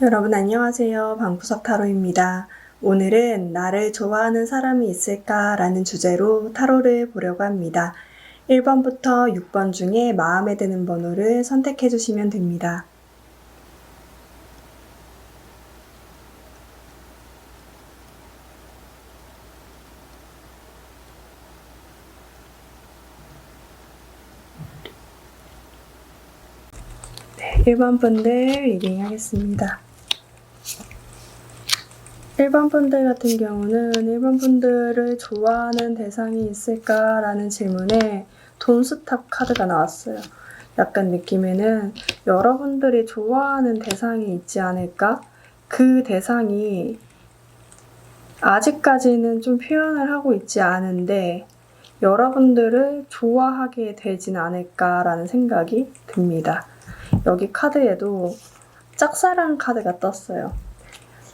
여러분 안녕하세요. 방구석 타로입니다. 오늘은 나를 좋아하는 사람이 있을까? 라는 주제로 타로를 보려고 합니다. 1번부터 6번 중에 마음에 드는 번호를 선택해 주시면 됩니다. 네, 1번 분들 리딩 하겠습니다. 1번 분들 같은 경우는 1번 분들을 좋아하는 대상이 있을까? 라는 질문에 돈스탑 카드가 나왔어요. 약간 느낌에는 여러분들이 좋아하는 대상이 있지 않을까? 그 대상이 아직까지는 좀 표현을 하고 있지 않은데 여러분들을 좋아하게 되진 않을까라는 생각이 듭니다. 여기 카드에도 짝사랑 카드가 떴어요.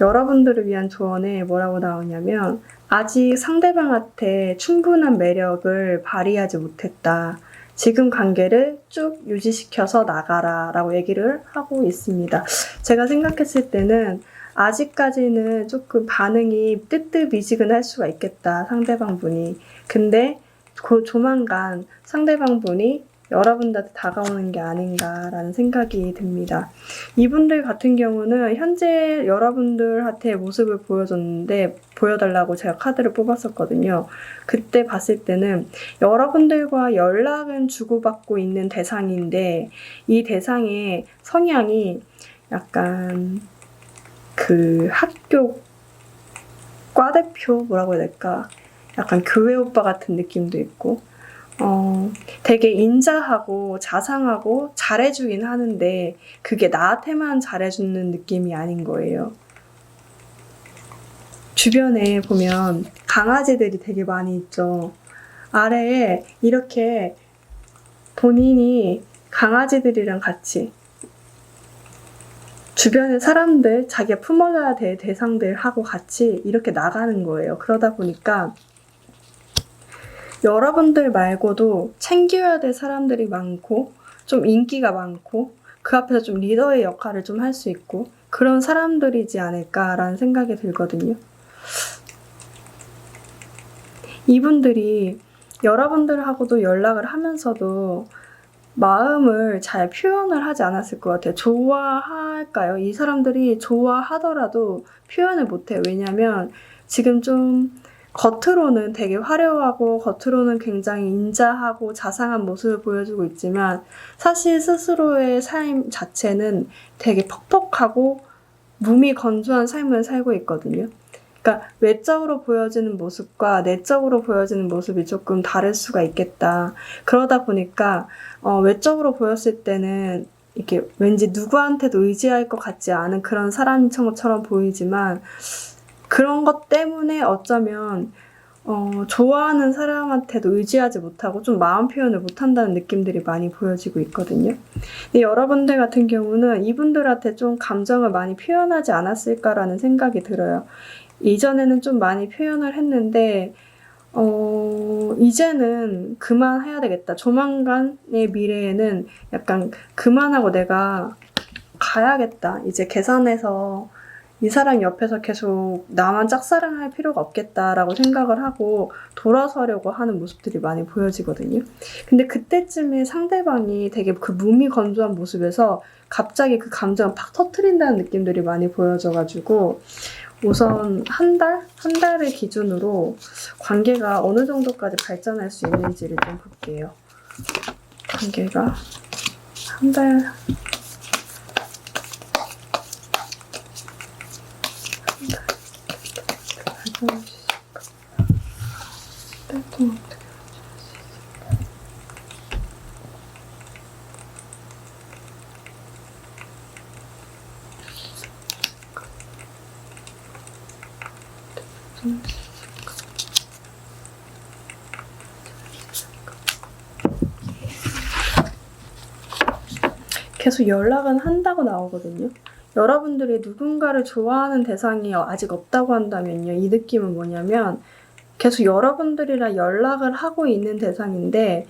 여러분들을 위한 조언에 뭐라고 나오냐면 아직 상대방한테 충분한 매력을 발휘하지 못했다. 지금 관계를 쭉 유지시켜서 나가라 라고 얘기를 하고 있습니다. 제가 생각했을 때는 아직까지는 조금 반응이 뜨뜻미지근할 수가 있겠다. 상대방 분이. 근데 조만간 상대방 분이 여러분들한테 다가오는 게 아닌가라는 생각이 듭니다. 이분들 같은 경우는 현재 여러분들한테 모습을 보여달라고 제가 카드를 뽑았었거든요. 그때 봤을 때는 여러분들과 연락은 주고받고 있는 대상인데 이 대상의 성향이 약간 그 학교 과대표 뭐라고 해야 될까? 약간 교회 오빠 같은 느낌도 있고 되게 인자하고 자상하고 잘해주긴 하는데 그게 나한테만 잘해주는 느낌이 아닌 거예요. 주변에 보면 강아지들이 되게 많이 있죠. 아래에 이렇게 본인이 강아지들이랑 같이 주변의 사람들, 자기가 품어줘야 될 대상들하고 같이 이렇게 나가는 거예요. 그러다 보니까 여러분들 말고도 챙겨야 될 사람들이 많고 좀 인기가 많고 그 앞에서 좀 리더의 역할을 좀 할 수 있고 그런 사람들이지 않을까라는 생각이 들거든요. 이분들이 여러분들하고도 연락을 하면서도 마음을 잘 표현을 하지 않았을 것 같아요. 좋아할까요? 이 사람들이 좋아하더라도 표현을 못해요. 왜냐면 지금 좀 겉으로는 되게 화려하고 겉으로는 굉장히 인자하고 자상한 모습을 보여주고 있지만 사실 스스로의 삶 자체는 되게 퍽퍽하고 몸이 건조한 삶을 살고 있거든요. 그러니까 외적으로 보여지는 모습과 내적으로 보여지는 모습이 조금 다를 수가 있겠다. 그러다 보니까 외적으로 보였을 때는 이렇게 왠지 누구한테도 의지할 것 같지 않은 그런 사람처럼 보이지만 그런 것 때문에 어쩌면 좋아하는 사람한테도 의지하지 못하고 좀 마음 표현을 못한다는 느낌들이 많이 보여지고 있거든요. 근데 여러분들 같은 경우는 이분들한테 좀 감정을 많이 표현하지 않았을까라는 생각이 들어요. 이전에는 좀 많이 표현을 했는데 이제는 그만해야 되겠다. 조만간의 미래에는 약간 그만하고 내가 가야겠다. 이제 계산해서 이 사람 옆에서 계속 나만 짝사랑할 필요가 없겠다라고 생각을 하고 돌아서려고 하는 모습들이 많이 보여지거든요. 근데 그때쯤에 상대방이 되게 그 몸이 건조한 모습에서 갑자기 그 감정을 팍 터트린다는 느낌들이 많이 보여져가지고 우선 한 달을 기준으로 관계가 어느 정도까지 발전할 수 있는지를 좀 볼게요. 관계가 한 달, 발전할 수 있을까? 한 달 동안 어떻게 발전할 수 있을까? 계속 연락은 한다고 나오거든요. 여러분들이 누군가를 좋아하는 대상이 아직 없다고 한다면요. 이 느낌은 뭐냐면 계속 여러분들이랑 연락을 하고 있는 대상인데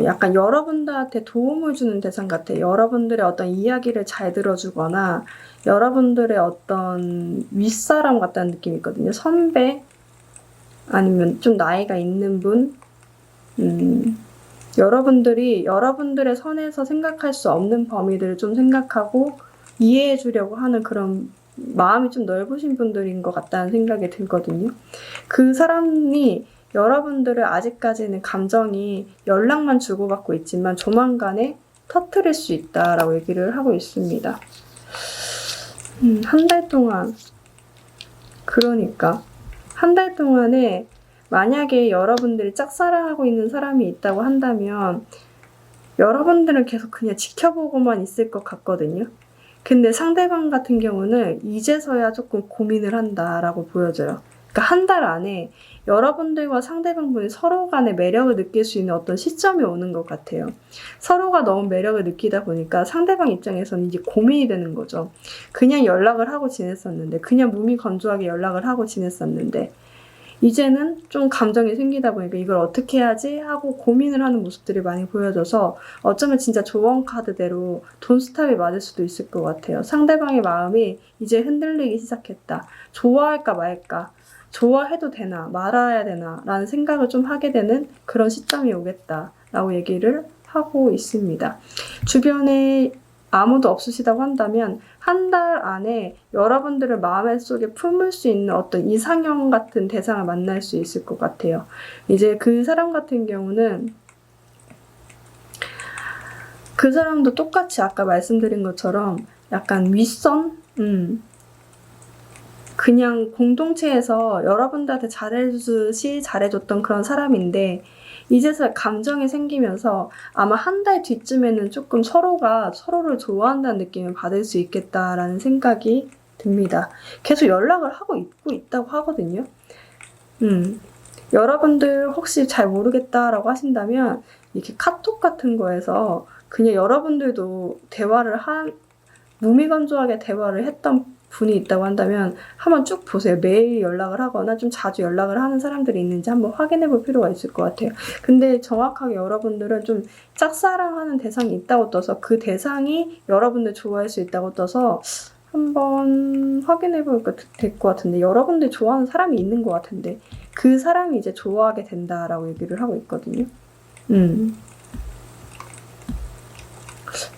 약간 여러분들한테 도움을 주는 대상 같아요. 여러분들의 어떤 이야기를 잘 들어주거나 여러분들의 어떤 윗사람 같다는 느낌이 있거든요. 선배 아니면 좀 나이가 있는 분, 여러분들이 여러분들의 선에서 생각할 수 없는 범위들을 좀 생각하고 이해해 주려고 하는 그런 마음이 좀 넓으신 분들인 것 같다는 생각이 들거든요. 그 사람이 여러분들을 아직까지는 감정이 연락만 주고받고 있지만 조만간에 터뜨릴 수 있다라고 얘기를 하고 있습니다. 한 달 동안, 그러니까 한 달 동안에 만약에 여러분들이 짝사랑하고 있는 사람이 있다고 한다면 여러분들은 계속 그냥 지켜보고만 있을 것 같거든요. 근데 상대방 같은 경우는 이제서야 조금 고민을 한다라고 보여져요. 그러니까 한 달 안에 여러분들과 상대방분이 서로 간의 매력을 느낄 수 있는 어떤 시점이 오는 것 같아요. 서로가 너무 매력을 느끼다 보니까 상대방 입장에서는 이제 고민이 되는 거죠. 그냥 연락을 하고 지냈었는데, 그냥 무미건조하게 연락을 하고 지냈었는데 이제는 좀 감정이 생기다 보니까 이걸 어떻게 해야지 하고 고민을 하는 모습들이 많이 보여져서 어쩌면 진짜 조언 카드대로 돈스탑이 맞을 수도 있을 것 같아요. 상대방의 마음이 이제 흔들리기 시작했다. 좋아할까 말까, 좋아해도 되나 말아야 되나 라는 생각을 좀 하게 되는 그런 시점이 오겠다라고 얘기를 하고 있습니다. 주변에 아무도 없으시다고 한다면 한 달 안에 여러분들을 마음속에 품을 수 있는 어떤 이상형 같은 대상을 만날 수 있을 것 같아요. 이제 그 사람 같은 경우는 그 사람도 똑같이 아까 말씀드린 것처럼 약간 윗선? 그냥 공동체에서 여러분들한테 잘해주듯이 잘해줬던 그런 사람인데 이제서 감정이 생기면서 아마 한 달 뒤쯤에는 조금 서로가 서로를 좋아한다는 느낌을 받을 수 있겠다라는 생각이 듭니다. 계속 연락을 하고 있다고 하거든요. 여러분들 혹시 잘 모르겠다라고 하신다면 이렇게 카톡 같은 거에서 그냥 여러분들도 무미건조하게 대화를 했던 분이 있다고 한다면 한번 쭉 보세요. 매일 연락을 하거나 좀 자주 연락을 하는 사람들이 있는지 한번 확인해 볼 필요가 있을 것 같아요. 근데 정확하게 여러분들은 좀 짝사랑하는 대상이 있다고 떠서 그 대상이 여러분들 좋아할 수 있다고 떠서 한번 확인해 보니까 될 것 같은데, 여러분들 좋아하는 사람이 있는 것 같은데 그 사람이 이제 좋아하게 된다라고 얘기를 하고 있거든요.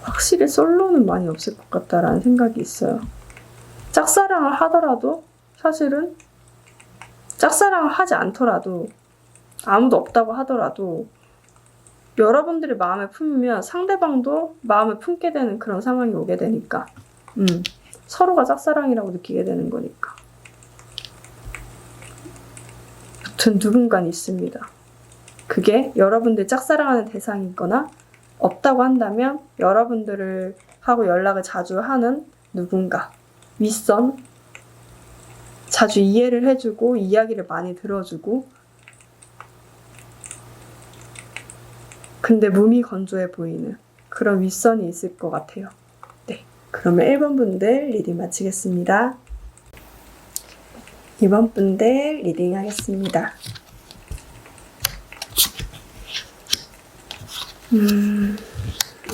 확실히 솔로는 많이 없을 것 같다라는 생각이 있어요. 짝사랑을 하더라도 사실은 짝사랑을 하지 않더라도 아무도 없다고 하더라도 여러분들이 마음에 품으면 상대방도 마음에 품게 되는 그런 상황이 오게 되니까 서로가 짝사랑이라고 느끼게 되는 거니까. 아무튼 누군가는 있습니다. 그게 여러분들 짝사랑하는 대상이 있거나 없다고 한다면 여러분들을 하고 연락을 자주 하는 누군가, 윗선, 자주 이해를 해주고 이야기를 많이 들어주고 근데 무미건조해 보이는 그런 윗선이 있을 것 같아요. 네, 그러면 1번 분들 리딩 마치겠습니다. 2번 분들 리딩 하겠습니다.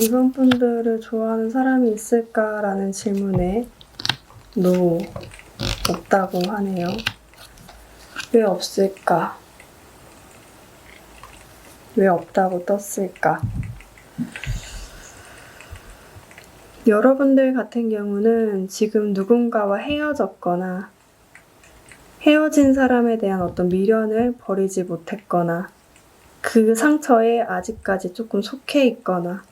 이번 분들을 좋아하는 사람이 있을까라는 질문에 no, 없다고 하네요. 왜 없을까? 왜 없다고 떴을까? 여러분들 같은 경우는 지금 누군가와 헤어졌거나 헤어진 사람에 대한 어떤 미련을 버리지 못했거나 그 상처에 아직까지 조금 속해 있거나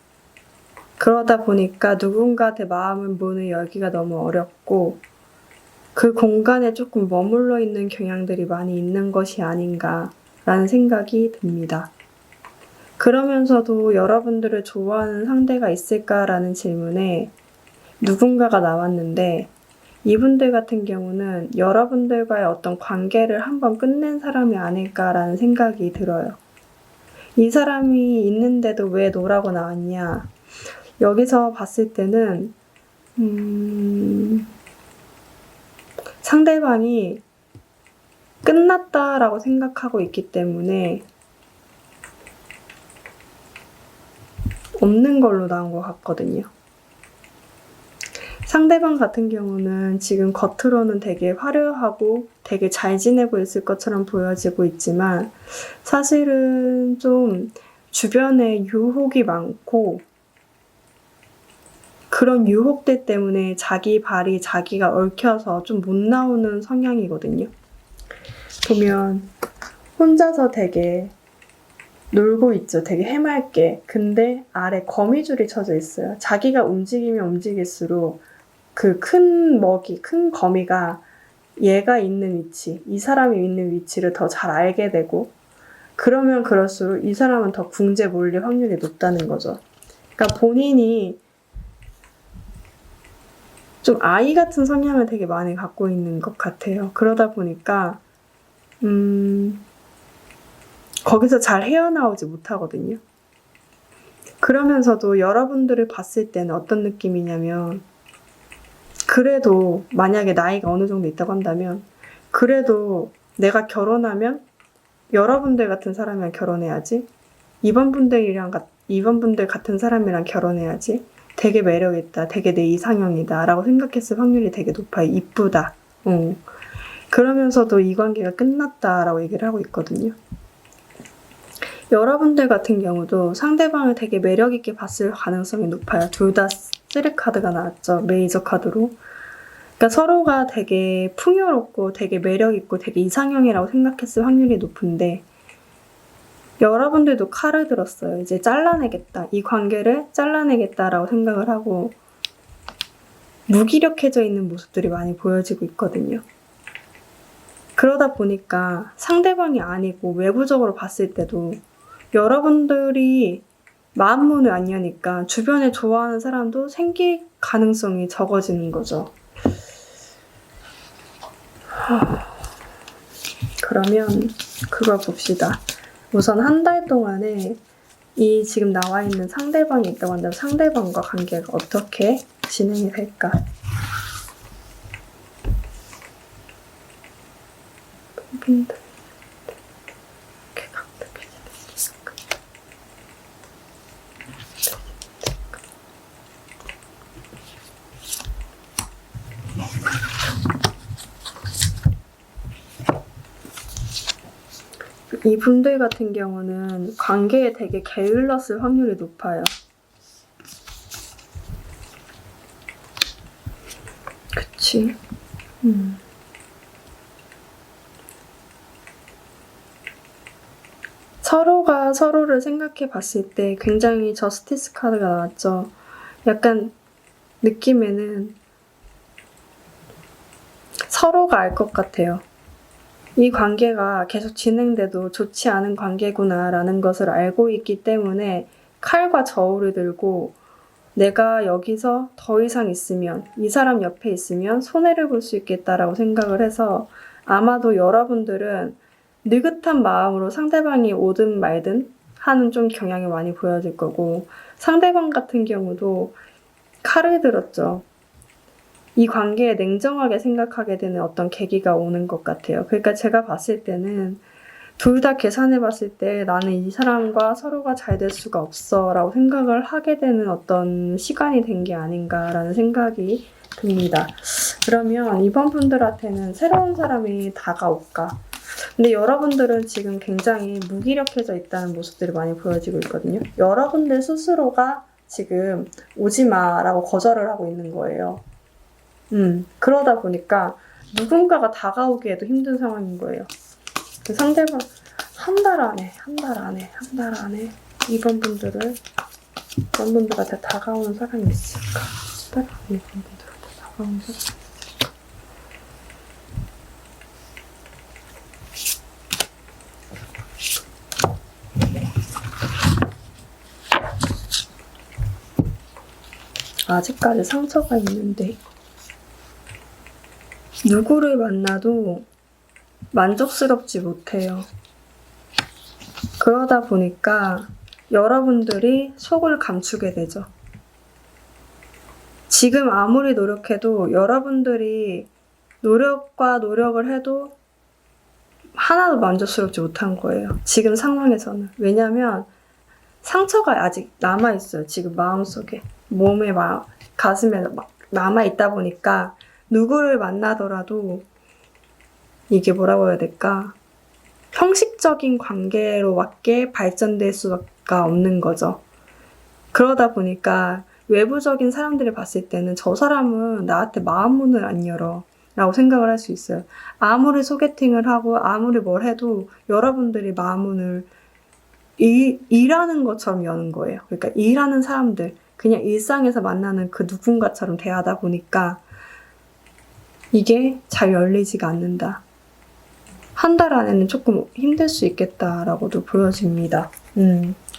그러다 보니까 누군가한테 문을 열기가 너무 어렵고 그 공간에 조금 머물러 있는 경향들이 많이 있는 것이 아닌가라는 생각이 듭니다. 그러면서도 여러분들을 좋아하는 상대가 있을까라는 질문에 누군가가 나왔는데 이분들 같은 경우는 여러분들과의 어떤 관계를 한번 끝낸 사람이 아닐까라는 생각이 들어요. 이 사람이 있는데도 왜 노라고 나왔냐? 여기서 봤을 때는 상대방이 끝났다라고 생각하고 있기 때문에 없는 걸로 나온 것 같거든요. 상대방 같은 경우는 지금 겉으로는 되게 화려하고 되게 잘 지내고 있을 것처럼 보여지고 있지만 사실은 좀 주변에 유혹이 많고 그런 유혹들 때문에 자기 발이 자기가 얽혀서 좀 못 나오는 성향이거든요. 보면 혼자서 되게 놀고 있죠. 되게 해맑게. 근데 아래 거미줄이 쳐져 있어요. 자기가 움직이면 움직일수록 그 큰 먹이, 큰 거미가 얘가 있는 위치, 이 사람이 있는 위치를 더 잘 알게 되고 그러면 그럴수록 이 사람은 더 궁지에 몰릴 확률이 높다는 거죠. 그러니까 본인이 좀 아이 같은 성향을 되게 많이 갖고 있는 것 같아요. 그러다 보니까 거기서 잘 헤어나오지 못하거든요. 그러면서도 여러분들을 봤을 때는 어떤 느낌이냐면 그래도 만약에 나이가 어느 정도 있다고 한다면 그래도 내가 결혼하면 여러분들 같은 사람이랑 결혼해야지 이번 분들 같은 사람이랑 결혼해야지 되게 매력있다 되게 내 이상형이다 라고 생각했을 확률이 되게 높아요. 이쁘다. 그러면서도 이 관계가 끝났다 라고 얘기를 하고 있거든요. 여러분들 같은 경우도 상대방을 되게 매력있게 봤을 가능성이 높아요. 둘 다 3카드가 나왔죠. 메이저 카드로. 그러니까 서로가 되게 풍요롭고 되게 매력있고 되게 이상형이라고 생각했을 확률이 높은데 여러분들도 칼을 들었어요. 이제 잘라내겠다. 이 관계를 잘라내겠다라고 생각을 하고 무기력해져 있는 모습들이 많이 보여지고 있거든요. 그러다 보니까 상대방이 아니고 외부적으로 봤을 때도 여러분들이 마음 문을 안 여니까 주변에 좋아하는 사람도 생길 가능성이 적어지는 거죠. 그러면 그걸 봅시다. 우선 한 달 동안에 이 지금 나와 있는 상대방이 있다고 한다면 상대방과 관계가 어떻게 진행이 될까? 이분들 같은 경우는 관계에 되게 게을렀을 확률이 높아요. 그치? 서로가 서로를 생각해 봤을 때 굉장히 저스티스 카드가 나왔죠. 약간 느낌에는 서로가 알 것 같아요. 이 관계가 계속 진행돼도 좋지 않은 관계구나라는 것을 알고 있기 때문에 칼과 저울을 들고 내가 여기서 더 이상 있으면 이 사람 옆에 있으면 손해를 볼 수 있겠다라고 생각을 해서 아마도 여러분들은 느긋한 마음으로 상대방이 오든 말든 하는 좀 경향이 많이 보여질 거고 상대방 같은 경우도 칼을 들었죠. 이 관계에 냉정하게 생각하게 되는 어떤 계기가 오는 것 같아요. 그러니까 제가 봤을 때는 둘 다 계산해 봤을 때 나는 이 사람과 서로가 잘 될 수가 없어 라고 생각을 하게 되는 어떤 시간이 된 게 아닌가라는 생각이 듭니다. 그러면 이번 분들한테는 새로운 사람이 다가올까? 근데 여러분들은 지금 굉장히 무기력해져 있다는 모습들이 많이 보여지고 있거든요. 여러분들 스스로가 지금 오지마 라고 거절을 하고 있는 거예요. 그러다 보니까 누군가가 다가오기에도 힘든 상황인 거예요. 그 상대방 한 달 안에 이번 분들한테 다가오는 사람이 있을까? 한 달 안에 이번 분들한테 다가오는 사람이 있을까? 아직까지 상처가 있는데 누구를 만나도 만족스럽지 못해요. 그러다 보니까 여러분들이 속을 감추게 되죠. 지금 아무리 노력해도 여러분들이 노력과 노력을 해도 하나도 만족스럽지 못한 거예요. 지금 상황에서는. 왜냐면 상처가 아직 남아있어요. 지금 마음속에. 몸에, 가슴에 막 남아있다 보니까 누구를 만나더라도 이게 뭐라고 해야 될까? 형식적인 관계로밖에 발전될 수가 없는 거죠. 그러다 보니까 외부적인 사람들이 봤을 때는 저 사람은 나한테 마음 문을 안 열어 라고 생각을 할 수 있어요. 아무리 소개팅을 하고 아무리 뭘 해도 여러분들이 마음 문을 일하는 것처럼 여는 거예요. 그러니까 일하는 사람들, 그냥 일상에서 만나는 그 누군가처럼 대하다 보니까 이게 잘 열리지가 않는다. 한 달 안에는 조금 힘들 수 있겠다라고도 보여집니다.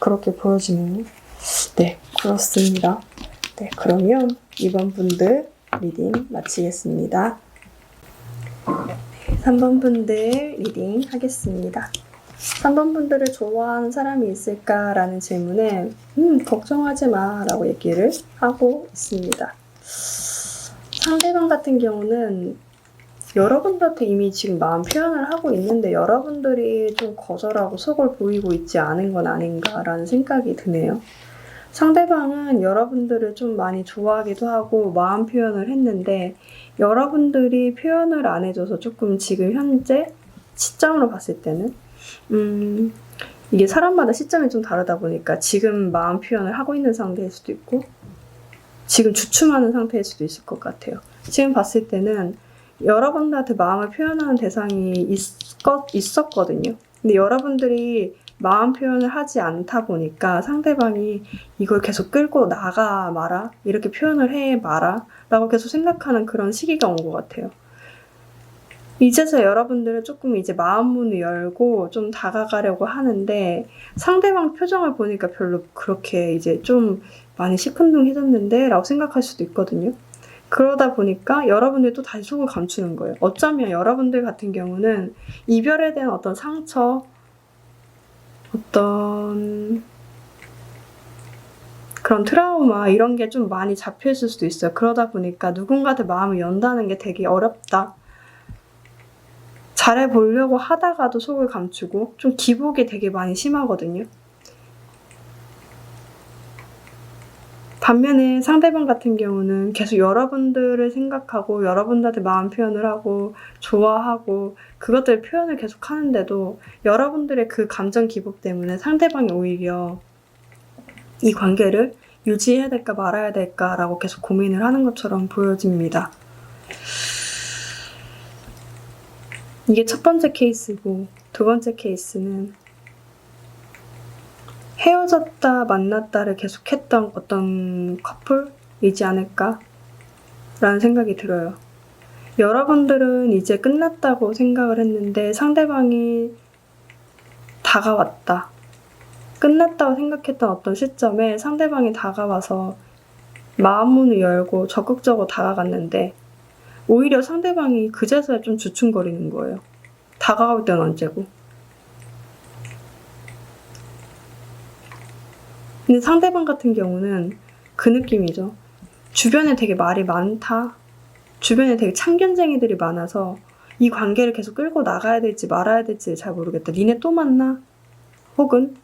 그렇게 보여지네요. 네, 그렇습니다. 네, 그러면 이번 분들 리딩 마치겠습니다. 3번 분들 리딩 하겠습니다. 3번 분들을 좋아하는 사람이 있을까라는 질문에 걱정하지 마 라고 얘기를 하고 있습니다. 상대방 같은 경우는 여러분들한테 이미 지금 마음 표현을 하고 있는데 여러분들이 좀 거절하고 속을 보이고 있지 않은 건 아닌가라는 생각이 드네요. 상대방은 여러분들을 좀 많이 좋아하기도 하고 마음 표현을 했는데 여러분들이 표현을 안 해줘서 조금 지금 현재 시점으로 봤을 때는 이게 사람마다 시점이 좀 다르다 보니까 지금 마음 표현을 하고 있는 상태일 수도 있고 지금 주춤하는 상태일 수도 있을 것 같아요. 지금 봤을 때는 여러분들한테 마음을 표현하는 대상이 있었거든요. 근데 여러분들이 마음 표현을 하지 않다 보니까 상대방이 이걸 계속 끌고 나가 마라, 이렇게 표현을 해 마라 라고 계속 생각하는 그런 시기가 온 것 같아요. 이제서 여러분들은 조금 이제 마음 문을 열고 좀 다가가려고 하는데 상대방 표정을 보니까 별로 그렇게 이제 좀 많이 시큰둥해졌는데 라고 생각할 수도 있거든요. 그러다 보니까 여러분들이 또 다시 속을 감추는 거예요. 어쩌면 여러분들 같은 경우는 이별에 대한 어떤 상처, 어떤 그런 트라우마 이런 게 좀 많이 잡혀있을 수도 있어요. 그러다 보니까 누군가한테 마음을 연다는 게 되게 어렵다. 잘해보려고 하다가도 속을 감추고 좀 기복이 되게 많이 심하거든요. 반면에 상대방 같은 경우는 계속 여러분들을 생각하고 여러분들한테 마음 표현을 하고 좋아하고 그것들 표현을 계속 하는데도 여러분들의 그 감정 기복 때문에 상대방이 오히려 이 관계를 유지해야 될까 말아야 될까라고 계속 고민을 하는 것처럼 보여집니다. 이게 첫 번째 케이스고 두 번째 케이스는 헤어졌다 만났다를 계속했던 어떤 커플이지 않을까 라는 생각이 들어요. 여러분들은 이제 끝났다고 생각을 했는데 상대방이 다가왔다. 끝났다고 생각했던 어떤 시점에 상대방이 다가와서 마음문을 열고 적극적으로 다가갔는데 오히려 상대방이 그제서야 좀 주춤거리는 거예요. 다가올 때는 언제고. 근데 상대방 같은 경우는 그 느낌이죠. 주변에 되게 말이 많다. 주변에 되게 참견쟁이들이 많아서 이 관계를 계속 끌고 나가야 될지 말아야 될지 잘 모르겠다. 니네 또 만나? 혹은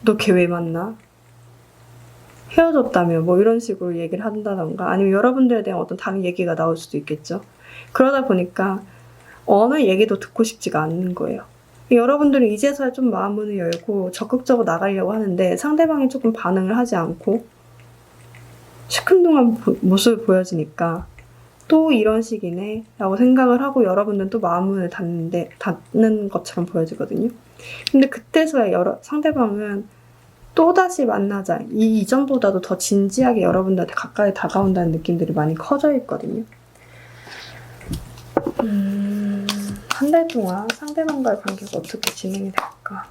너 걔 왜 만나? 헤어졌다며 뭐 이런 식으로 얘기를 한다던가 아니면 여러분들에 대한 어떤 다른 얘기가 나올 수도 있겠죠. 그러다 보니까 어느 얘기도 듣고 싶지가 않는 거예요. 여러분들이 이제서야 좀 마음문을 열고 적극적으로 나가려고 하는데 상대방이 조금 반응을 하지 않고 시큰둥한 모습을 보여지니까 또 이런 식이네 라고 생각을 하고 여러분들은 또 마음문을 닫는 것처럼 보여지거든요. 근데 그때서야 상대방은 또다시 만나자, 이전보다도 더 진지하게 여러분들한테 가까이 다가온다는 느낌들이 많이 커져 있거든요. 한 달 동안 상대방과의 관계가 어떻게 진행이 될까?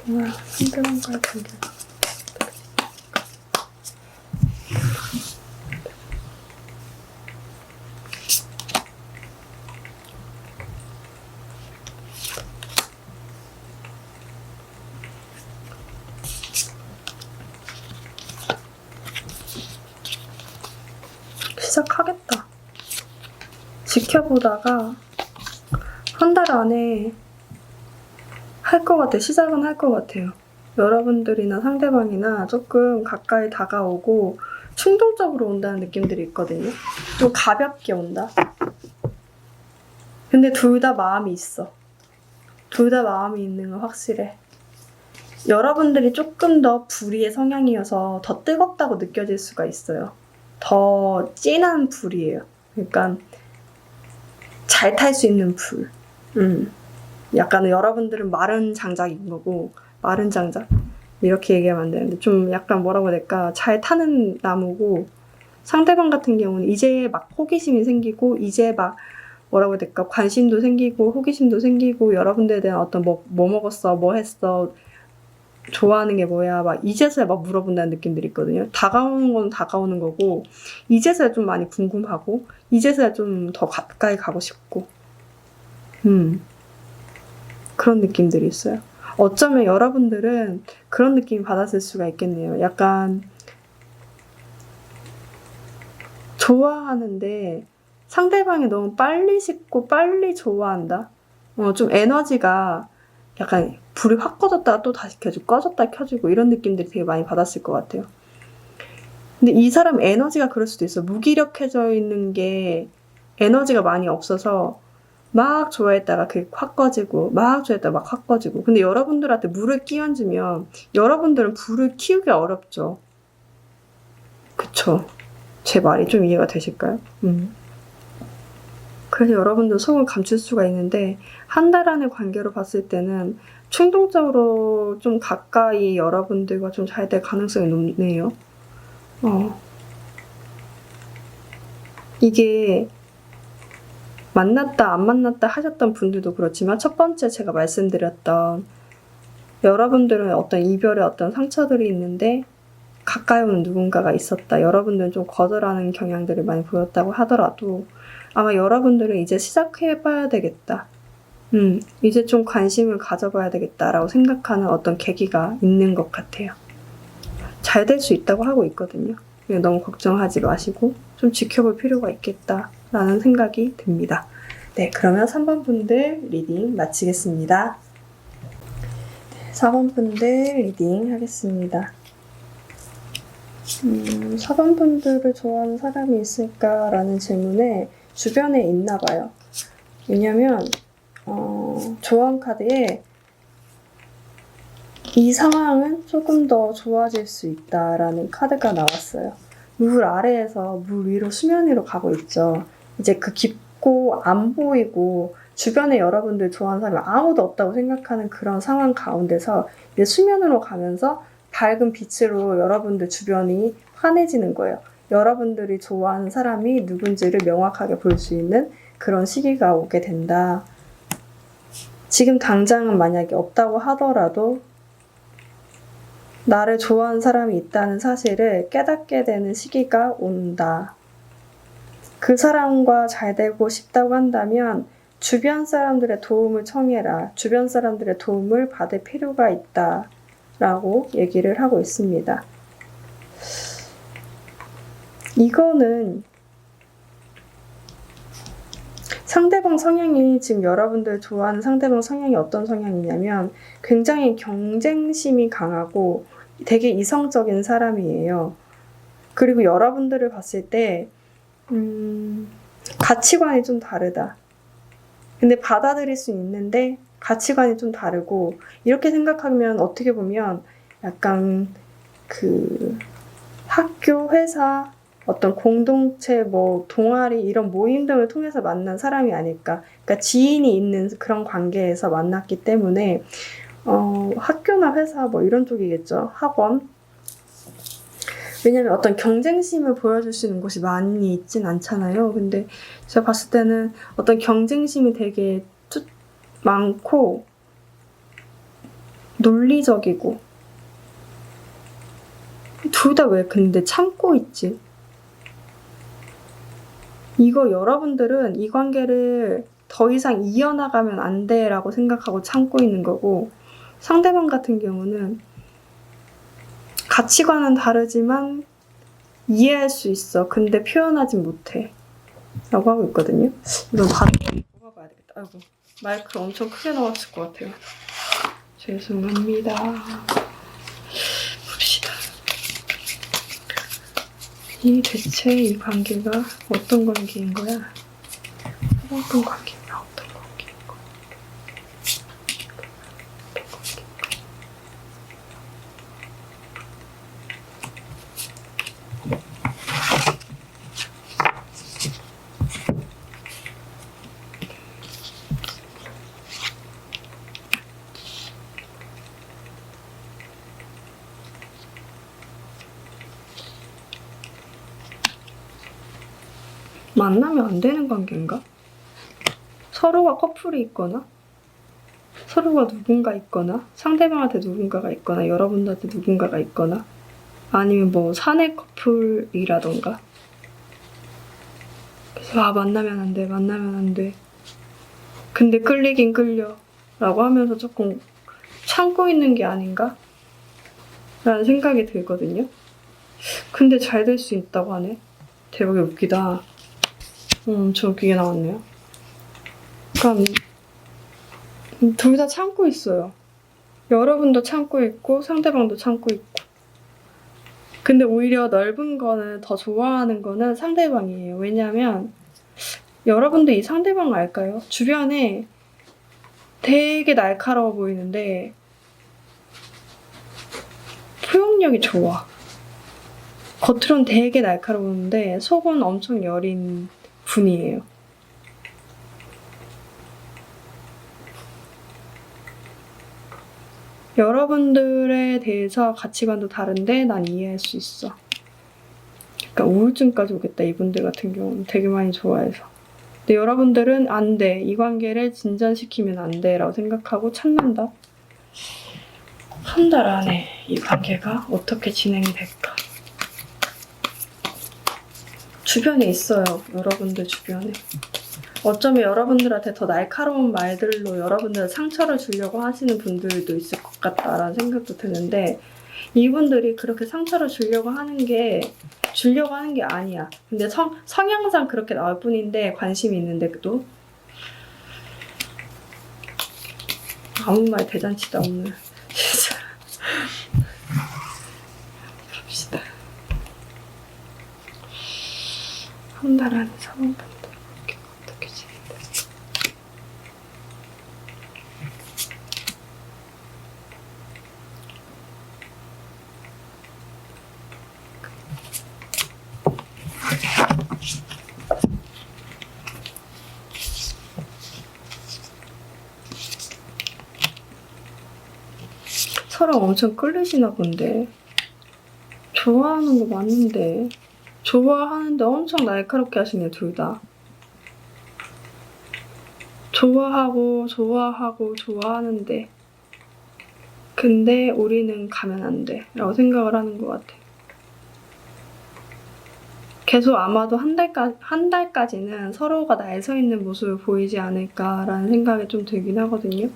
동안 상대방과의 관계가 시작하겠다. 지켜보다가 한 달 안에 할 것 같아. 시작은 할 것 같아요. 여러분들이나 상대방이나 조금 가까이 다가오고 충동적으로 온다는 느낌들이 있거든요. 좀 가볍게 온다. 근데 둘 다 마음이 있어. 둘 다 마음이 있는 건 확실해. 여러분들이 조금 더 불의의 성향이어서 더 뜨겁다고 느껴질 수가 있어요. 더 진한 불이에요. 그러니까 잘 탈 수 있는 불. 약간 여러분들은 마른 장작인 거고, 마른 장작 이렇게 얘기하면 안 되는데 좀 약간 뭐라고 해야 될까, 잘 타는 나무고, 상대방 같은 경우는 이제 막 호기심이 생기고, 이제 막 뭐라고 해야 될까, 관심도 생기고 호기심도 생기고, 여러분들에 대한 어떤 뭐 먹었어, 뭐 했어, 좋아하는 게 뭐야, 막 이제서야 막 물어본다는 느낌들이 있거든요. 다가오는 건 다가오는 거고, 이제서야 좀 많이 궁금하고, 이제서야 좀 더 가까이 가고 싶고, 그런 느낌들이 있어요. 어쩌면 여러분들은 그런 느낌 받았을 수가 있겠네요. 약간 좋아하는데 상대방이 너무 빨리 식고 빨리 좋아한다. 좀 에너지가 약간 불이 확 꺼졌다가 또 다시 켜지고 꺼졌다 켜지고 이런 느낌들이 되게 많이 받았을 것 같아요. 근데 이 사람 에너지가 그럴 수도 있어. 무기력해져 있는 게 에너지가 많이 없어서 막 좋아했다가 그게 확 꺼지고 막 좋아했다가 막 확 꺼지고. 근데 여러분들한테 물을 끼얹으면 여러분들은 불을 키우기 어렵죠. 그쵸? 제 말이 좀 이해가 되실까요? 그래서 여러분들 속을 감출 수가 있는데, 한 달 안의 관계로 봤을 때는 충동적으로 좀 가까이 여러분들과 좀 잘 될 가능성이 높네요. 이게 만났다 안 만났다 하셨던 분들도 그렇지만, 첫 번째 제가 말씀드렸던 여러분들은 어떤 이별의 어떤 상처들이 있는데 가까이 오는 누군가가 있었다. 여러분들은 좀 거절하는 경향들을 많이 보였다고 하더라도 아마 여러분들은 이제 시작해봐야 되겠다. 이제 좀 관심을 가져봐야 되겠다라고 생각하는 어떤 계기가 있는 것 같아요. 잘 될 수 있다고 하고 있거든요. 너무 걱정하지 마시고 좀 지켜볼 필요가 있겠다라는 생각이 듭니다. 네, 그러면 3번 분들 리딩 마치겠습니다. 4번 분들 리딩 하겠습니다. 4번 분들을 좋아하는 사람이 있을까라는 질문에 주변에 있나 봐요. 왜냐면 조언 카드에 이 상황은 조금 더 좋아질 수 있다라는 카드가 나왔어요. 물 아래에서 물 위로 수면 위로 가고 있죠. 이제 그 깊고 안 보이고 주변에 여러분들 좋아하는 사람이 아무도 없다고 생각하는 그런 상황 가운데서 이제 수면으로 가면서 밝은 빛으로 여러분들 주변이 환해지는 거예요. 여러분들이 좋아하는 사람이 누군지를 명확하게 볼 수 있는 그런 시기가 오게 된다. 지금 당장은 만약에 없다고 하더라도 나를 좋아하는 사람이 있다는 사실을 깨닫게 되는 시기가 온다. 그 사람과 잘 되고 싶다고 한다면 주변 사람들의 도움을 청해라. 주변 사람들의 도움을 받을 필요가 있다. 라고 얘기를 하고 있습니다. 이거는 상대방 성향이, 지금 여러분들 좋아하는 상대방 성향이 어떤 성향이냐면 굉장히 경쟁심이 강하고 되게 이성적인 사람이에요. 그리고 여러분들을 봤을 때 가치관이 좀 다르다. 근데 받아들일 수 있는데 가치관이 좀 다르고, 이렇게 생각하면 어떻게 보면 약간 그 학교, 회사, 어떤 공동체, 뭐 동아리 이런 모임 등을 통해서 만난 사람이 아닐까. 그러니까 지인이 있는 그런 관계에서 만났기 때문에 학교나 회사 뭐 이런 쪽이겠죠. 학원. 왜냐면 어떤 경쟁심을 보여줄 수 있는 곳이 많이 있진 않잖아요. 근데 제가 봤을 때는 어떤 경쟁심이 되게 많고 논리적이고, 둘 다 왜 근데 참고 있지? 이거 여러분들은 이 관계를 더 이상 이어나가면 안 돼라고 생각하고 참고 있는 거고, 상대방 같은 경우는 가치관은 다르지만 이해할 수 있어. 근데 표현하지 못해. 라고 하고 있거든요. 이건 바로 뽑아봐야 되겠다. 아이고. 마이크를 엄청 크게 넣었을 것 같아요. 죄송합니다. 봅시다. 대체 이 관계가 어떤 관계인 거야? 어떤 관계인가? 어떤 관계인 거야? 만나면 안 되는 관계인가? 서로가 커플이 있거나 서로가 누군가 있거나 상대방한테 누군가가 있거나 여러분들한테 누군가가 있거나 아니면 뭐 사내 커플이라던가 그래서 만나면 안 돼, 만나면 안 돼. 근데 끌리긴 끌려 라고 하면서 조금 참고 있는 게 아닌가? 라는 생각이 들거든요. 근데 잘 될 수 있다고 하네. 대박이 웃기다. 엄청 웃기게 나왔네요. 그러니까 둘 다 참고 있어요. 여러분도 참고 있고 상대방도 참고 있고. 근데 오히려 넓은 거는 더 좋아하는 거는 상대방이에요. 왜냐면 여러분도 이 상대방 알까요? 주변에 되게 날카로워 보이는데 포용력이 좋아. 겉으로는 되게 날카로운데 속은 엄청 여린 분이에요. 여러분들에 대해서 가치관도 다른데 난 이해할 수 있어. 그러니까 우울증까지 오겠다. 이분들 같은 경우는 되게 많이 좋아해서. 근데 여러분들은 안 돼. 이 관계를 진전시키면 안 돼 라고 생각하고 참는다. 한 달 안에 이 관계가 어떻게 진행이 될까? 주변에 있어요. 여러분들 주변에. 어쩌면 여러분들한테 더 날카로운 말들로 여러분들 상처를 주려고 하시는 분들도 있을 것 같다라는 생각도 드는데 이분들이 그렇게 상처를 주려고 하는 게 아니야. 근데 성향상 그렇게 나올 뿐인데 관심이 있는데 또 아무 말 대잔치다 오늘. 진짜. 봅시다. 한 달 안에 사원분들 어떻게 지낸다. 서로 엄청 끌리시나 본데 좋아하는 거 맞는데 좋아하는데 엄청 날카롭게 하시네 둘 다. 좋아하는데 근데 우리는 가면 안 돼 라고 생각을 하는 것 같아. 계속 아마도 한 달까지는 서로가 날 서 있는 모습을 보이지 않을까라는 생각이 좀 들긴 하거든요.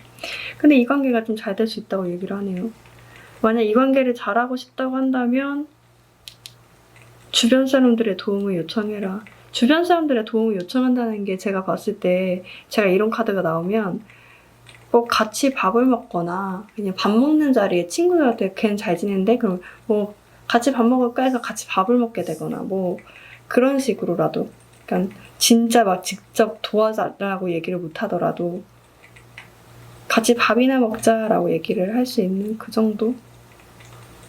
근데 이 관계가 좀 잘 될 수 있다고 얘기를 하네요. 만약 이 관계를 잘하고 싶다고 한다면 주변 사람들의 도움을 요청해라. 주변 사람들의 도움을 요청한다는 게 제가 봤을 때 제가 이런 카드가 나오면 뭐 같이 밥을 먹거나 그냥 밥 먹는 자리에 친구들한테 걔는 잘 지내는데 그럼 뭐 같이 밥 먹을까 해서 같이 밥을 먹게 되거나 뭐 그런 식으로라도 그러니까 진짜 막 직접 도와달라고 얘기를 못 하더라도 같이 밥이나 먹자라고 얘기를 할 수 있는 그 정도?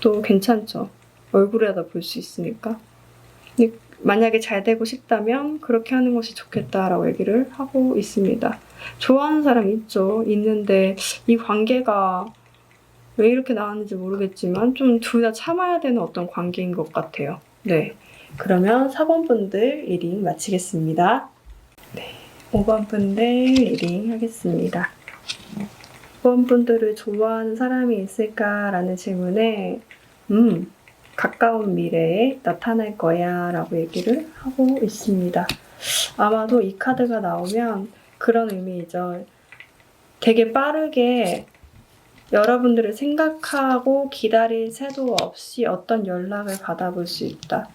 또 괜찮죠. 얼굴에다 볼 수 있으니까. 근데 만약에 잘 되고 싶다면 그렇게 하는 것이 좋겠다라고 얘기를 하고 있습니다. 좋아하는 사람 있죠. 있는데 이 관계가 왜 이렇게 나왔는지 모르겠지만 좀 둘 다 참아야 되는 어떤 관계인 것 같아요. 네. 그러면 4번 분들 리딩 마치겠습니다. 네. 5번 분들 리딩 하겠습니다. 5번 분들을 좋아하는 사람이 있을까라는 질문에 가까운 미래에 나타날 거야 라고 얘기를 하고 있습니다. 아마도 이 카드가 나오면 그런 의미이죠. 되게 빠르게 여러분들을 생각하고 기다릴 새도 없이 어떤 연락을 받아볼 수 있다.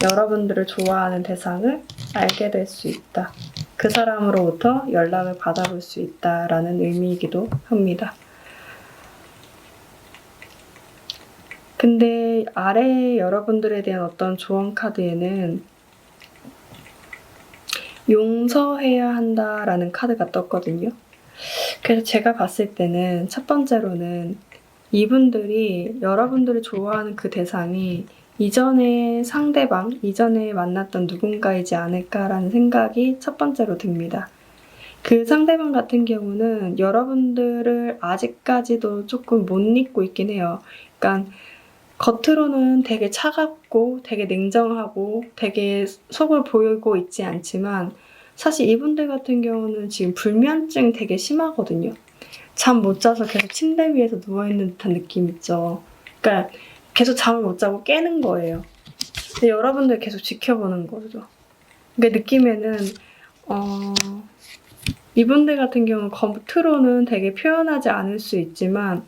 여러분들을 좋아하는 대상을 알게 될 수 있다. 그 사람으로부터 연락을 받아볼 수 있다라는 의미이기도 합니다. 근데 아래 여러분들에 대한 어떤 조언 카드에는 용서해야 한다라는 카드가 떴거든요. 그래서 제가 봤을 때는 첫 번째로는 이분들이 여러분들이 좋아하는 그 대상이 이전에 상대방, 이전에 만났던 누군가이지 않을까라는 생각이 첫 번째로 듭니다. 그 상대방 같은 경우는 여러분들을 아직까지도 조금 못 잊고 있긴 해요. 그러니까 겉으로는 되게 차갑고 되게 냉정하고 되게 속을 보이고 있지 않지만 사실 이분들 같은 경우는 지금 불면증 되게 심하거든요. 잠 못 자서 계속 침대 위에서 누워있는 듯한 느낌 있죠. 그러니까 계속 잠을 못 자고 깨는 거예요. 근데 여러분들 계속 지켜보는 거죠. 그러니까 느낌에는 이분들 같은 경우는 겉으로는 되게 표현하지 않을 수 있지만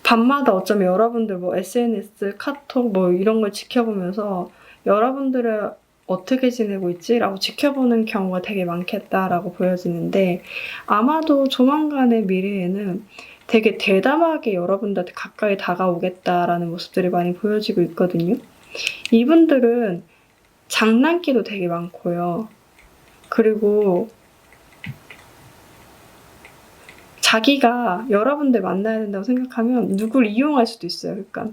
밤마다 어쩌면 여러분들 뭐 SNS, 카톡 뭐 이런 걸 지켜보면서 여러분들을 어떻게 지내고 있지? 라고 지켜보는 경우가 되게 많겠다라고 보여지는데 아마도 조만간의 미래에는 되게 대담하게 여러분들한테 가까이 다가오겠다라는 모습들이 많이 보여지고 있거든요. 이분들은 장난기도 되게 많고요. 그리고 자기가 여러분들 만나야 된다고 생각하면 누굴 이용할 수도 있어요. 그러니까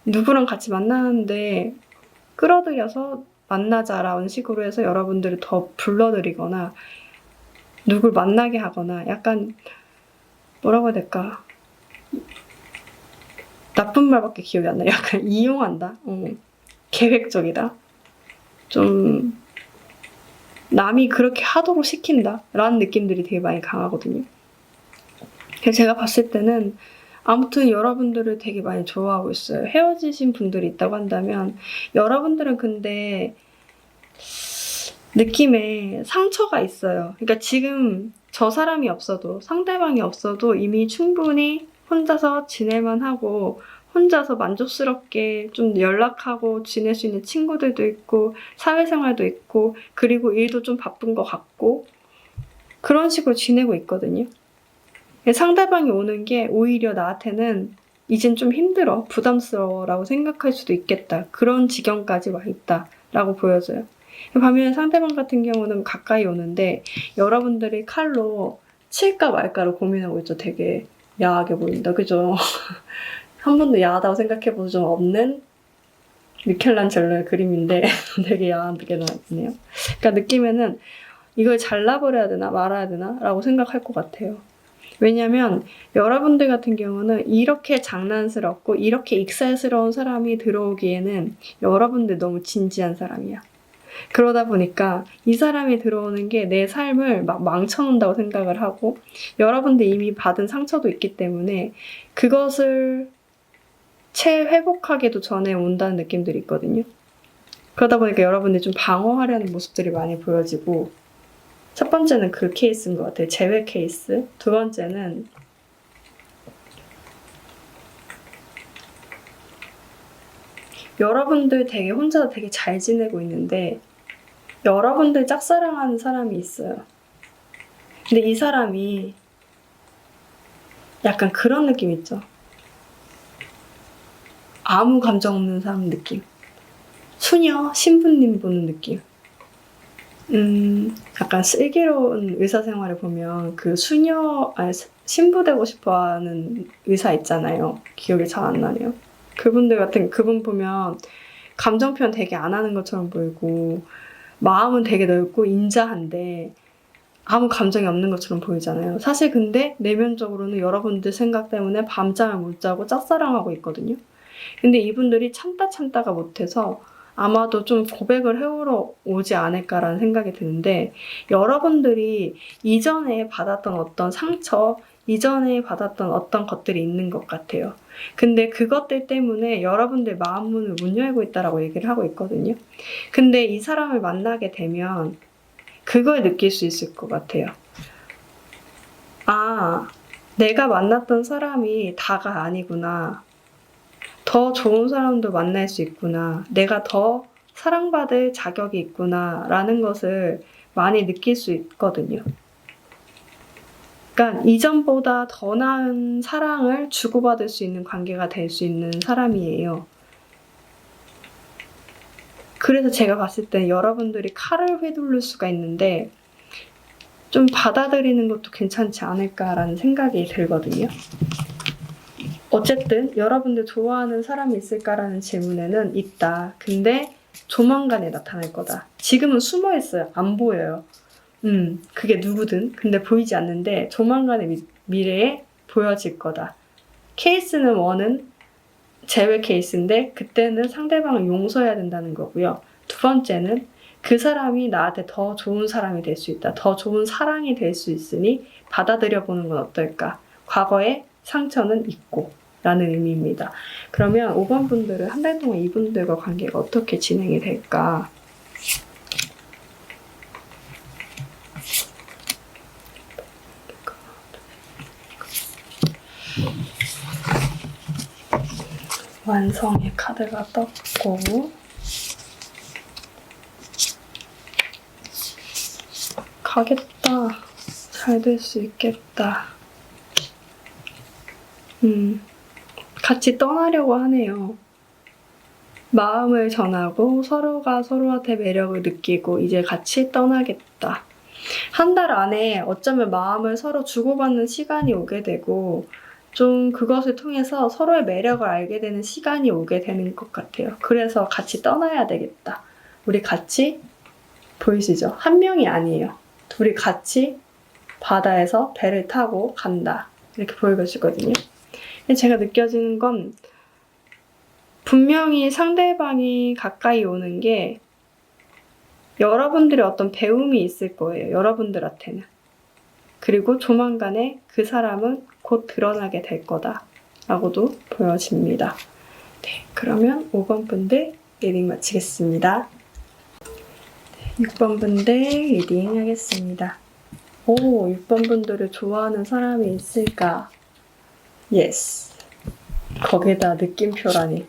누구랑 같이 만나는데 끌어들여서 만나자라는 식으로 해서 여러분들을 더 불러들이거나 누굴 만나게 하거나 약간 뭐라고 해야 될까? 나쁜 말밖에 기억이 안 나요. 약간 이용한다? 계획적이다? 좀 남이 그렇게 하도록 시킨다? 라는 느낌들이 되게 많이 강하거든요. 그래서 제가 봤을 때는 아무튼 여러분들을 되게 많이 좋아하고 있어요. 헤어지신 분들이 있다고 한다면 여러분들은 근데 느낌에 상처가 있어요. 그러니까 지금 저 사람이 없어도 상대방이 없어도 이미 충분히 혼자서 지낼만 하고 혼자서 만족스럽게 좀 연락하고 지낼 수 있는 친구들도 있고 사회생활도 있고 그리고 일도 좀 바쁜 것 같고 그런 식으로 지내고 있거든요. 상대방이 오는 게 오히려 나한테는 이젠 좀 힘들어, 부담스러워라고 생각할 수도 있겠다. 그런 지경까지 와 있다라고 보여져요. 반면에 상대방 같은 경우는 가까이 오는데 여러분들이 칼로 칠까 말까를 고민하고 있죠. 되게 야하게 보인다. 그죠? 한 번도 야하다고 생각해본 적 없는 미켈란젤로의 그림인데 되게 야하게 나왔네요. 그러니까 느낌에는 이걸 잘라버려야 되나 말아야 되나 라고 생각할 것 같아요. 왜냐면 여러분들 같은 경우는 이렇게 장난스럽고 이렇게 익살스러운 사람이 들어오기에는 여러분들 너무 진지한 사람이야. 그러다 보니까 이 사람이 들어오는 게 내 삶을 막 망쳐놓는다고 생각을 하고 여러분들 이미 받은 상처도 있기 때문에 그것을 회복하기도 전에 온다는 느낌들이 있거든요. 그러다 보니까 여러분들이 좀 방어하려는 모습들이 많이 보여지고 첫 번째는 그 케이스인 것 같아요. 제외 케이스. 두 번째는 여러분들 되게 혼자 되게 잘 지내고 있는데 여러분들 짝사랑하는 사람이 있어요. 근데 이 사람이 약간 그런 느낌 있죠. 아무 감정 없는 사람 느낌. 수녀, 신부님 보는 느낌. 약간 슬기로운 의사 생활을 보면 그 신부 되고 싶어 하는 의사 있잖아요. 기억이 잘 안 나네요. 그분 보면 감정 표현 되게 안 하는 것처럼 보이고, 마음은 되게 넓고 인자한데, 아무 감정이 없는 것처럼 보이잖아요. 사실 근데 내면적으로는 여러분들 생각 때문에 밤잠을 못 자고 짝사랑하고 있거든요. 근데 이분들이 참다가 못해서 아마도 좀 고백을 해오러 오지 않을까라는 생각이 드는데 여러분들이 이전에 받았던 어떤 상처, 이전에 받았던 어떤 것들이 있는 것 같아요. 근데 그것들 때문에 여러분들 마음 문을 못 열고 있다라고 얘기를 하고 있거든요. 근데 이 사람을 만나게 되면 그걸 느낄 수 있을 것 같아요. 아, 내가 만났던 사람이 다가 아니구나. 더 좋은 사람도 만날 수 있구나. 내가 더 사랑받을 자격이 있구나라는 것을 많이 느낄 수 있거든요. 그러니까 이전보다 더 나은 사랑을 주고받을 수 있는 관계가 될 수 있는 사람이에요. 그래서 제가 봤을 때 여러분들이 칼을 휘두를 수가 있는데 좀 받아들이는 것도 괜찮지 않을까라는 생각이 들거든요. 어쨌든 여러분들 좋아하는 사람이 있을까라는 질문에는 있다. 근데 조만간에 나타날 거다. 지금은 숨어 있어요. 안 보여요. 그게 누구든. 근데 보이지 않는데 조만간의 미래에 보여질 거다. 케이스는 1은 제외 케이스인데 그때는 상대방을 용서해야 된다는 거고요. 2번째는 그 사람이 나한테 더 좋은 사람이 될 수 있다. 더 좋은 사랑이 될 수 있으니 받아들여보는 건 어떨까? 과거에 상처는 있고 라는 의미입니다. 그러면 5번 분들은 한 달 동안 이분들과 관계가 어떻게 진행이 될까? 완성의 카드가 떴고 가겠다. 잘 될 수 있겠다. 같이 떠나려고 하네요. 마음을 전하고 서로가 서로한테 매력을 느끼고 이제 같이 떠나겠다. 한 달 안에 어쩌면 마음을 서로 주고받는 시간이 오게 되고 좀 그것을 통해서 서로의 매력을 알게 되는 시간이 오게 되는 것 같아요. 그래서 같이 떠나야 되겠다. 우리 같이 보이시죠? 한 명이 아니에요. 둘이 같이 바다에서 배를 타고 간다. 이렇게 보여지거든요. 제가 느껴지는 건 분명히 상대방이 가까이 오는 게 여러분들의 어떤 배움이 있을 거예요. 여러분들한테는. 그리고 조만간에 그 사람은 곧 드러나게 될 거다라고도 보여집니다. 네, 그러면 5번 분들 리딩 마치겠습니다. 6번 분들 리딩 하겠습니다. 6번 분들을 좋아하는 사람이 있을까? 예스. 거기다 느낌표라니.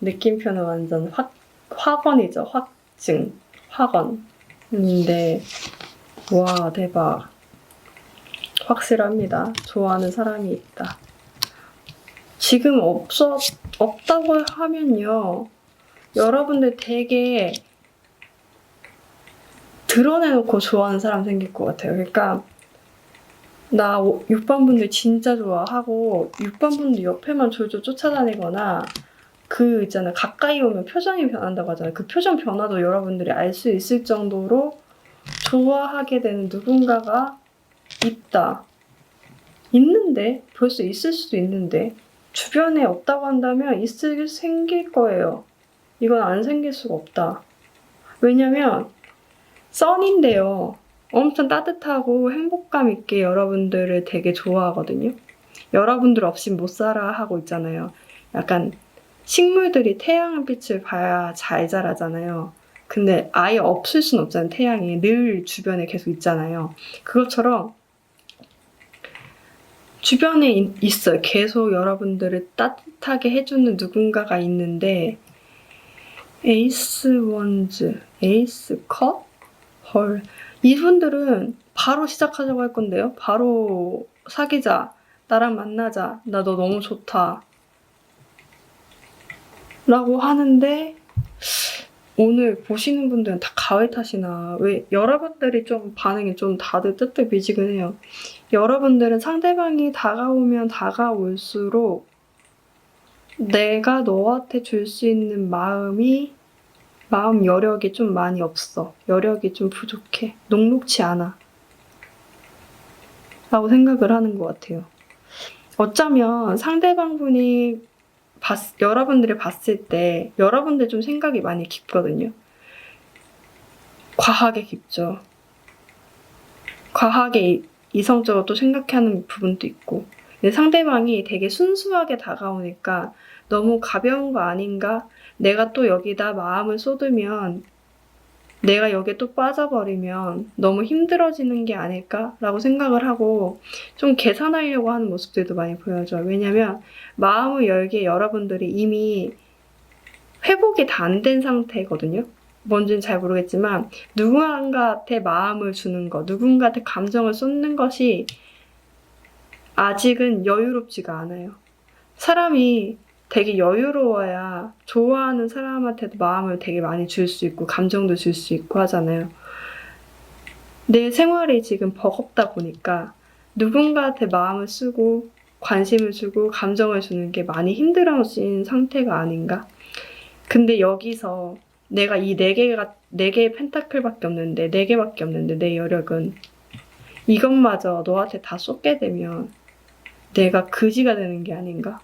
느낌표는 완전 확언이죠. 확증. 확언인데 와 대박. 확실합니다. 좋아하는 사람이 있다. 지금 없다고 하면요. 여러분들 되게 드러내놓고 좋아하는 사람 생길 것 같아요. 그러니까 나 6번 분들 진짜 좋아하고 6번 분들 옆에만 졸졸 쫓아다니거나 그 있잖아요. 가까이 오면 표정이 변한다고 하잖아요. 그 표정 변화도 여러분들이 알 수 있을 정도로 좋아하게 되는 누군가가 있다. 있는데 벌써 있을 수도 있는데 주변에 없다고 한다면 생길 거예요. 이건 안 생길 수가 없다. 왜냐면 썬인데요. 엄청 따뜻하고 행복감 있게 여러분들을 되게 좋아하거든요. 여러분들 없이 못 살아 하고 있잖아요. 약간 식물들이 태양빛을 봐야 잘 자라잖아요. 근데 아예 없을 순 없잖아요. 태양이 늘 주변에 계속 있잖아요. 그것처럼 주변에 있어요. 계속 여러분들을 따뜻하게 해주는 누군가가 있는데 에이스 원즈, 에이스 컷? 헐. 이분들은 바로 시작하자고 할 건데요. 바로 사귀자. 나랑 만나자. 나 너 너무 좋다. 라고 하는데 오늘 보시는 분들은 다 가을 탓이나 왜 여러분들이 좀 반응이 좀 다들 뜨뜻미지근해요. 여러분들은 상대방이 다가오면 다가올수록 내가 너한테 줄 수 있는 마음 여력이 좀 많이 없어. 여력이 좀 부족해. 녹록치 않아. 라고 생각을 하는 것 같아요. 어쩌면 상대방분이 여러분들이 봤을 때 여러분들 좀 생각이 많이 깊거든요. 과하게 깊죠. 과하게 이성적으로 또 생각하는 부분도 있고 근데 상대방이 되게 순수하게 다가오니까 너무 가벼운 거 아닌가? 내가 또 여기다 마음을 쏟으면 내가 여기에 또 빠져버리면 너무 힘들어지는 게 아닐까라고 생각을 하고 좀 계산하려고 하는 모습들도 많이 보여줘요. 왜냐면 마음을 열기에 여러분들이 이미 회복이 다 안 된 상태거든요. 뭔지는 잘 모르겠지만 누군가한테 마음을 주는 것, 누군가한테 감정을 쏟는 것이 아직은 여유롭지가 않아요. 사람이 되게 여유로워야 좋아하는 사람한테도 마음을 되게 많이 줄 수 있고 감정도 줄 수 있고 하잖아요. 내 생활이 지금 버겁다 보니까 누군가한테 마음을 쓰고 관심을 주고 감정을 주는 게 많이 힘들어진 상태가 아닌가? 근데 여기서 내가 이 네 개의 펜타클밖에 없는데, 네 개밖에 없는데, 내 여력은 이것마저 너한테 다 쏟게 되면 내가 그지가 되는 게 아닌가?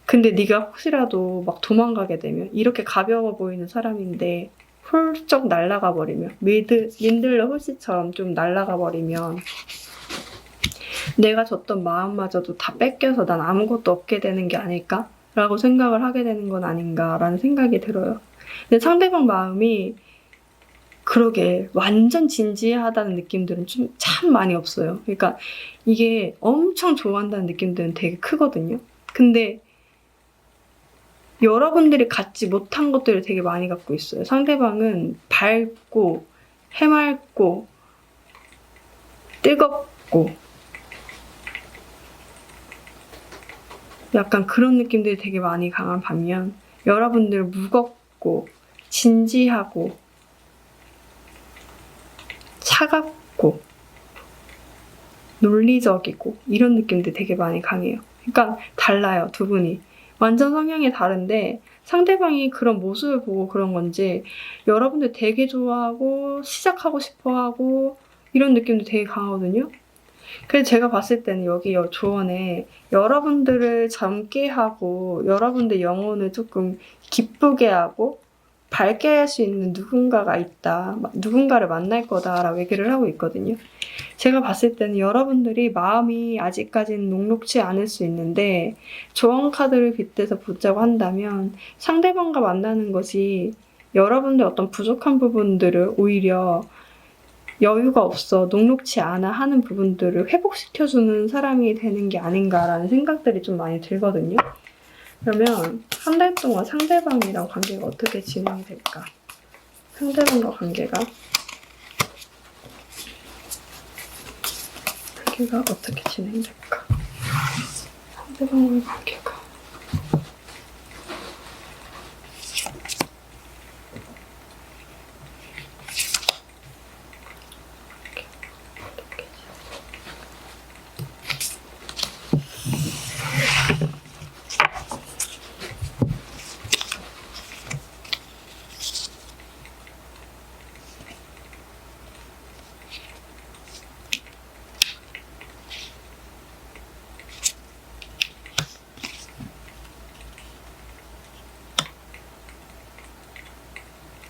근데 네가 혹시라도 막 도망가게 되면 이렇게 가벼워 보이는 사람인데 훌쩍 날아가 버리면 민들레 홀씨처럼 좀 날아가 버리면 내가 줬던 마음마저도 다 뺏겨서 난 아무것도 없게 되는 게 아닐까? 라고 생각을 하게 되는 건 아닌가라는 생각이 들어요. 근데 상대방 마음이 그러게 완전 진지하다는 느낌들은 좀 참 많이 없어요. 그러니까 이게 엄청 좋아한다는 느낌들은 되게 크거든요. 근데 여러분들이 갖지 못한 것들을 되게 많이 갖고 있어요. 상대방은 밝고 해맑고 뜨겁고 약간 그런 느낌들이 되게 많이 강한 반면 여러분들 무겁고 진지하고 차갑고 논리적이고 이런 느낌들이 되게 많이 강해요. 그러니까 달라요, 두 분이. 완전 성향이 다른데 상대방이 그런 모습을 보고 그런 건지 여러분들 되게 좋아하고 시작하고 싶어하고 이런 느낌도 되게 강하거든요. 그래서 제가 봤을 때는 여기 조언에 여러분들을 젊게 하고 여러분들 영혼을 조금 기쁘게 하고 밝게 할 수 있는 누군가가 있다. 누군가를 만날 거다라고 얘기를 하고 있거든요. 제가 봤을 때는 여러분들이 마음이 아직까지는 녹록지 않을 수 있는데 조언 카드를 빗대서 보자고 한다면 상대방과 만나는 것이 여러분들 어떤 부족한 부분들을 오히려 여유가 없어 녹록지 않아 하는 부분들을 회복시켜주는 사람이 되는 게 아닌가라는 생각들이 좀 많이 들거든요. 그러면 한 달 동안 상대방이랑 관계가 어떻게 진행이 될까? 상대방과 관계가 어떻게 진행될까? 상대방과의 관계가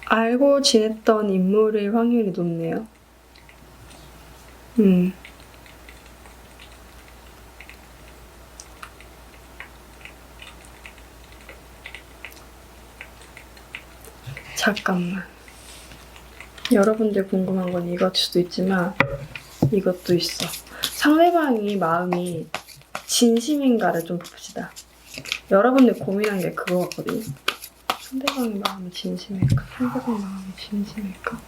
알고 지냈던 인물일 확률이 높네요. 잠깐만. 여러분들 궁금한 건 이것일 수도 있지만 이것도 있어. 상대방이 마음이 진심인가를 좀 봅시다. 여러분들 고민한 게 그거 같거든요. 상대방의 마음이 진심일까? 상대방의 마음이 진심일까?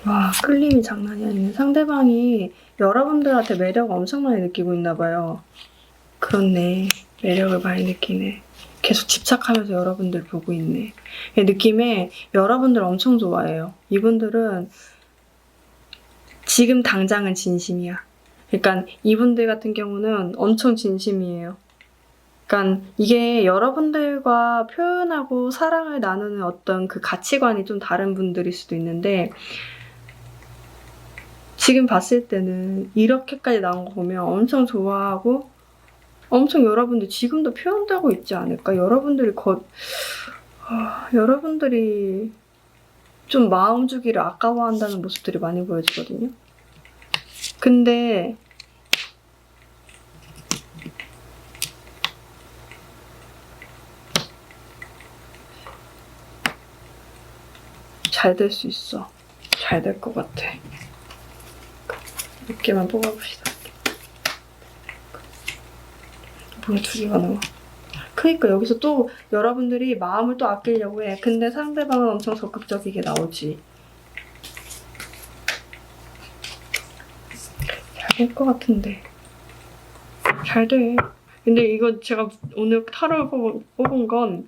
와, 끌림이 장난이 아니네. 상대방이 여러분들한테 매력을 엄청 많이 느끼고 있나 봐요. 그렇네. 매력을 많이 느끼네. 계속 집착하면서 여러분들 보고 있네. 느낌에 여러분들 엄청 좋아해요. 이분들은 지금 당장은 진심이야. 그러니까 이분들 같은 경우는 엄청 진심이에요. 그러니까 이게 여러분들과 표현하고 사랑을 나누는 어떤 그 가치관이 좀 다른 분들일 수도 있는데 지금 봤을 때는 이렇게까지 나온 거 보면 엄청 좋아하고 엄청 여러분들 지금도 표현하고 있지 않을까? 여러분들이 좀 마음 주기를 아까워한다는 모습들이 많이 보여지거든요. 근데 잘 될 수 있어. 잘 될 것 같아. 몇 개만 뽑아봅시다. 뭐야, 2개가 나와. 그러니까 여기서 또 여러분들이 마음을 또 아끼려고 해. 근데 상대방은 엄청 적극적이게 나오지. 잘 될 것 같은데. 잘 돼. 근데 이거 제가 오늘 타로를 뽑은 건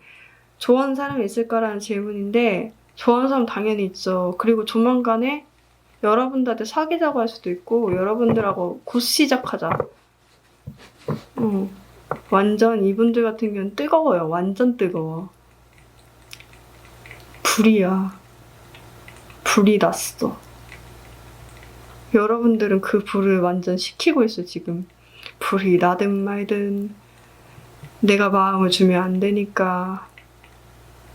좋아하는 사람이 있을까라는 질문인데 좋아하는 사람 당연히 있죠. 그리고 조만간에 여러분들한테 사귀자고 할 수도 있고 여러분들하고 곧 시작하자. 완전 이분들 같은 경우는 뜨거워요. 완전 뜨거워. 불이야. 불이 났어. 여러분들은 그 불을 완전 식히고 있어 지금. 불이 나든 말든 내가 마음을 주면 안 되니까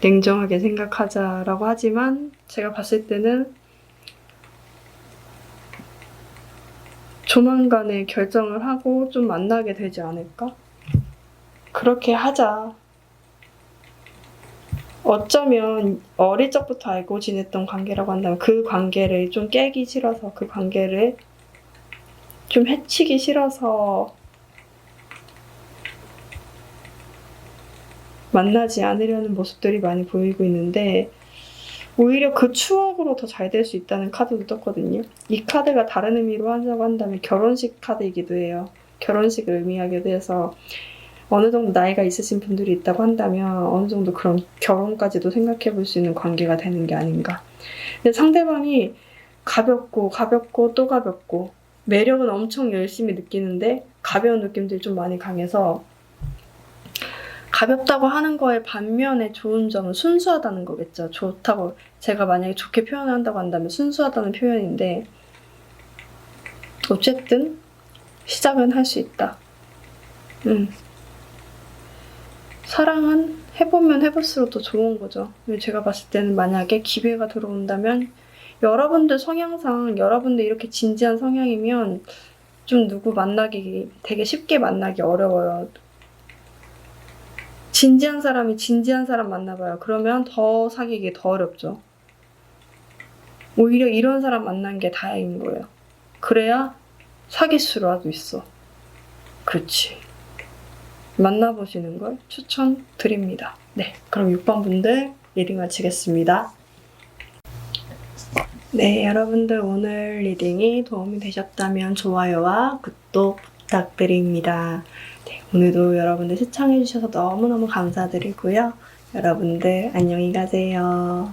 냉정하게 생각하자라고 하지만 제가 봤을 때는 조만간에 결정을 하고 좀 만나게 되지 않을까? 그렇게 하자. 어쩌면 어릴 적부터 알고 지냈던 관계라고 한다면 그 관계를 좀 깨기 싫어서 그 관계를 좀 해치기 싫어서 만나지 않으려는 모습들이 많이 보이고 있는데 오히려 그 추억으로 더 잘 될 수 있다는 카드도 떴거든요. 이 카드가 다른 의미로 하자고 한다면 결혼식 카드이기도 해요. 결혼식을 의미하기도 해서 어느 정도 나이가 있으신 분들이 있다고 한다면 어느 정도 그런 결혼까지도 생각해 볼 수 있는 관계가 되는 게 아닌가. 근데 상대방이 가볍고 또 가볍고 매력은 엄청 열심히 느끼는데 가벼운 느낌들이 좀 많이 강해서 가볍다고 하는 거에 반면에 좋은 점은 순수하다는 거겠죠. 좋다고 제가 만약에 좋게 표현한다고 한다면 순수하다는 표현인데 어쨌든 시작은 할 수 있다. 사랑은 해보면 해볼수록 더 좋은 거죠. 제가 봤을 때는 만약에 기회가 들어온다면 여러분들 성향상 여러분들 이렇게 진지한 성향이면 좀 누구 만나기 되게 쉽게 만나기 어려워요. 진지한 사람이 진지한 사람 만나봐요. 그러면 더 사귀기 더 어렵죠. 오히려 이런 사람 만난 게 다행인 거예요. 그래야 사귈 수라도 있어. 그렇지. 만나보시는 걸 추천드립니다. 네, 그럼 6번 분들 리딩 마치겠습니다. 네, 여러분들 오늘 리딩이 도움이 되셨다면 좋아요와 구독 부탁드립니다. 네, 오늘도 여러분들 시청해주셔서 너무너무 감사드리고요. 여러분들 안녕히 가세요.